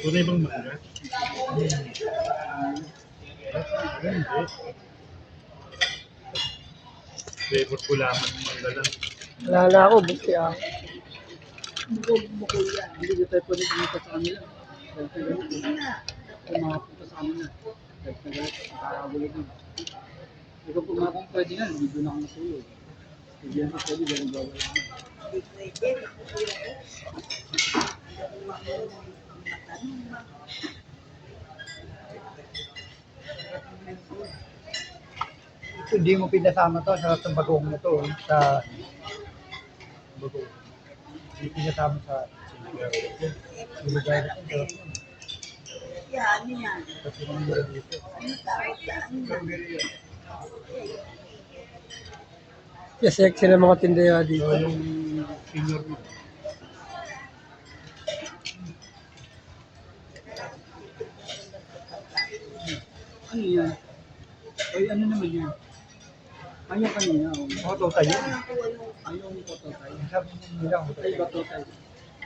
Tunay bang maalat? Hindi. Flavor ko lamang ng mangga lang. Wala na ako, buti ako. Bukol yan. Hindi na tayo pwede pumunta sa kanila. Dahil sa ganito. Kung makapunta sa kanila. Dahil sa ganito. Nakakagulo din. Ikaw kung makakong pwede nga, hindi doon ako matulog. Hindi yan pwede, ganun gawin lang. Ito, hindi mo pinasama to sa bagong na to. Sa bagong. Hindi pinasama sa lugar. Yan, yan. Kasi kung meron dito. Ano tawag daan? Yes, sila mga tindera dito. So, yung senior mo. Ano yan? Ay, ano naman yan? Ayaw kanina. Ako to tayo. Ayaw mo ko tayo. Sabi nila ako Ay, bato tayo.